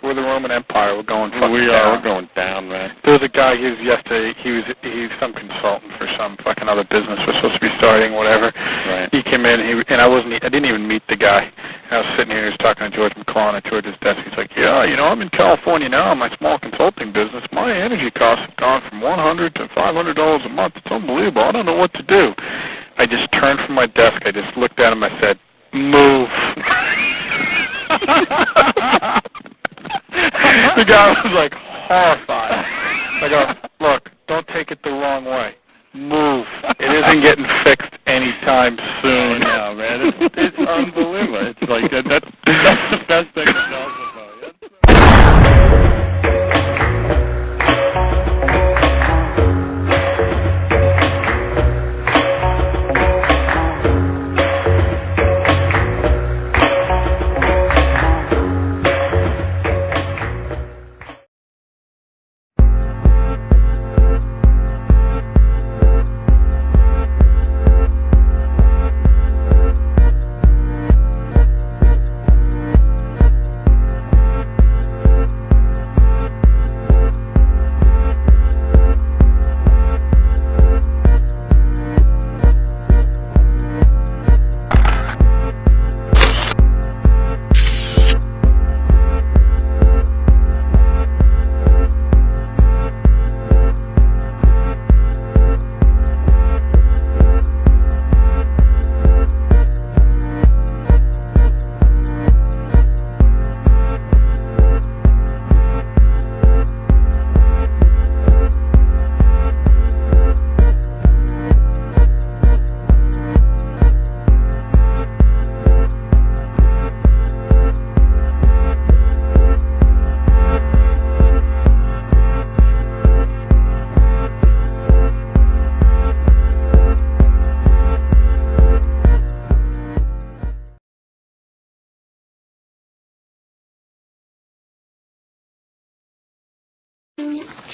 We're the Roman Empire. We're going fucking We down. are. We're going down, man. There was a guy, he's some consultant for some fucking other business we're supposed to be starting, whatever. Right. He came in, and I didn't even meet the guy. I was sitting here, he was talking to George McClellan at George's desk. He's like, yeah, I'm in California now, my small consulting business. My energy costs have gone from $100 to $500 a month. It's unbelievable. I don't know what to do. I just turned from my desk. I just looked at him. I said, move. The guy was like horrified. I go, look, don't take it the wrong way. Move. It isn't getting fixed anytime soon. No, man, it's unbelievable. It's like that's the best thing to tell us about.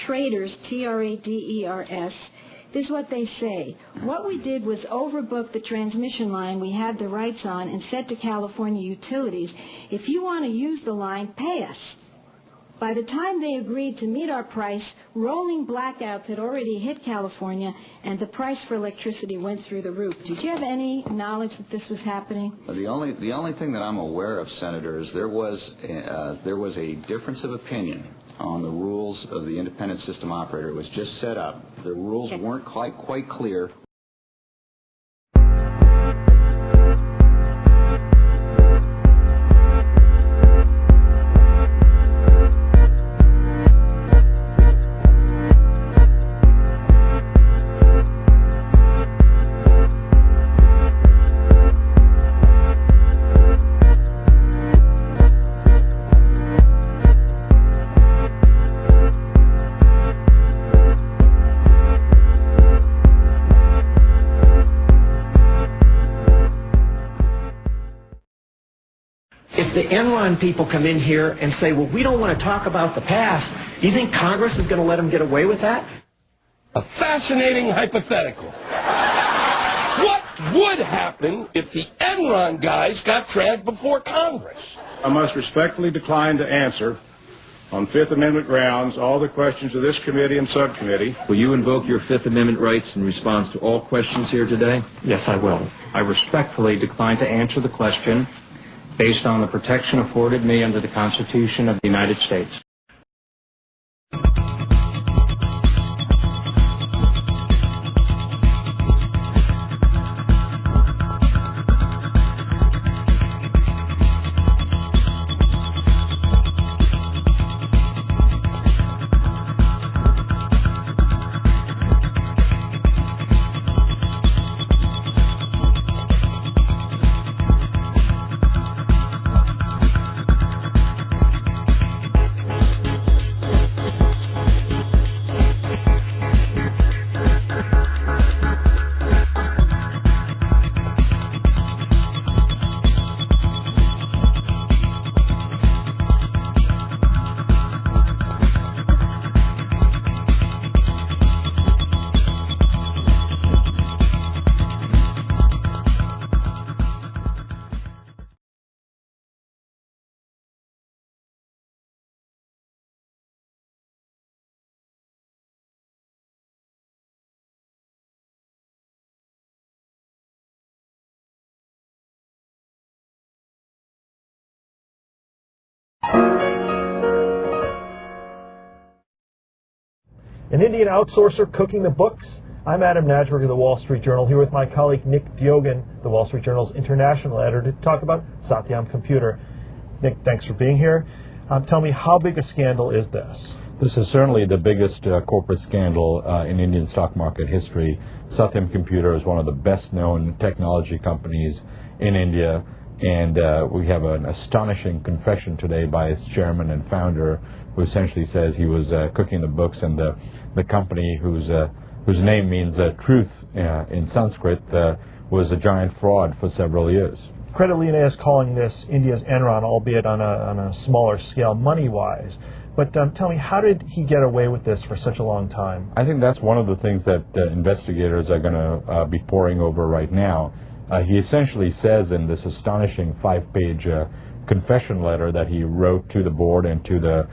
Traders, T-R-A-D-E-R-S, this is what they say. What we did was overbook the transmission line we had the rights on and said to California Utilities, if you want to use the line, pay us. By the time they agreed to meet our price, rolling blackouts had already hit California, and the price for electricity went through the roof. Did you have any knowledge that this was happening? The only thing that I'm aware of, Senator, is there was a difference of opinion on the rules of the independent system operator. It was just set up. The rules weren't quite clear. If the Enron people come in here and say, well, we don't want to talk about the past, do you think Congress is going to let them get away with that? A fascinating hypothetical. What would happen if the Enron guys got dragged before Congress? I must respectfully decline to answer, on Fifth Amendment grounds, all the questions of this committee and subcommittee. Will you invoke your Fifth Amendment rights in response to all questions here today? Yes, I will. I respectfully decline to answer the question based on the protection afforded me under the Constitution of the United States. An Indian outsourcer cooking the books? I'm Adam Najberg of the Wall Street Journal, here with my colleague Nick Diogan, the Wall Street Journal's international editor, to talk about Satyam Computer. Nick, thanks for being here. Tell me, how big a scandal is this? This is certainly the biggest corporate scandal in Indian stock market history. Satyam Computer is one of the best-known technology companies in India, and we have an astonishing confession today by its chairman and founder, who essentially says he was cooking the books, and the company whose name means truth in Sanskrit was a giant fraud for several years. Credit Linea is calling this India's Enron, albeit on a smaller scale money-wise. But tell me, how did he get away with this for such a long time? I think that's one of the things that investigators are going to be poring over right now. He essentially says in this astonishing 5-page confession letter that he wrote to the board and to the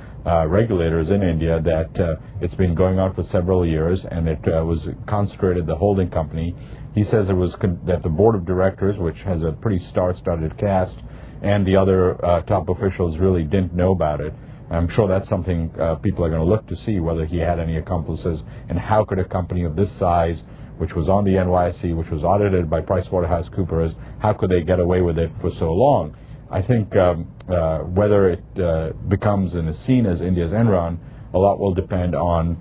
regulators in India that it's been going on for several years, and it was concentrated the holding company. He says it was that the board of directors, which has a pretty star-studded cast, and the other top officials really didn't know about it. I'm sure that's something people are going to look to see, whether he had any accomplices, and how could a company of this size, which was on the NYSE, which was audited by PricewaterhouseCoopers, how could they get away with it for so long? I think whether it becomes and is seen as India's Enron, a lot will depend on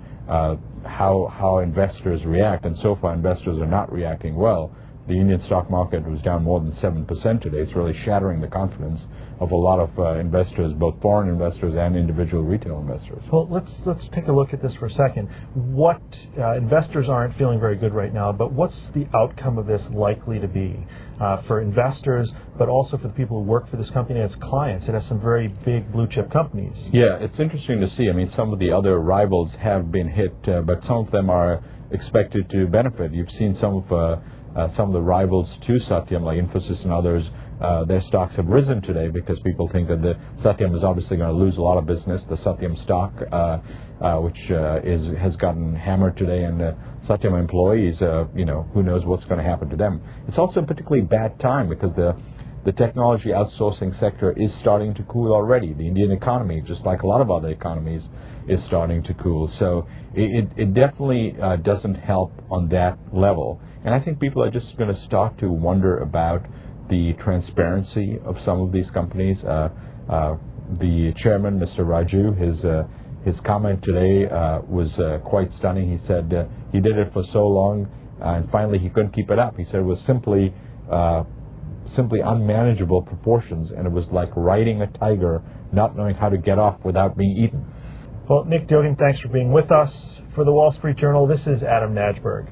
how investors react, and so far investors are not reacting well. The Indian stock market was down more than 7% today. It's really shattering the confidence of a lot of investors, both foreign investors and individual retail investors. Well, let's take a look at this for a second. What investors aren't feeling very good right now, but what's the outcome of this likely to be for investors, but also for the people who work for this company and its clients? It has some very big blue chip companies. Yeah, it's interesting to see. I mean, some of the other rivals have been hit, but some of them are expected to benefit. You've seen some of the rivals to Satyam, like Infosys and others, their stocks have risen today because people think that the Satyam is obviously going to lose a lot of business. The Satyam stock, which has gotten hammered today, and Satyam employees, who knows what's going to happen to them. It's also a particularly bad time because the technology outsourcing sector is starting to cool already. The Indian economy, just like a lot of other economies, is starting to cool. So it definitely doesn't help on that level. And I think people are just going to start to wonder about the transparency of some of these companies. The chairman, Mr. Raju, his comment today was quite stunning. He said he did it for so long, and finally he couldn't keep it up. He said it was simply unmanageable proportions, and it was like riding a tiger, not knowing how to get off without being eaten. Well, Nick Diogan, thanks for being with us. For the Wall Street Journal, this is Adam Najberg.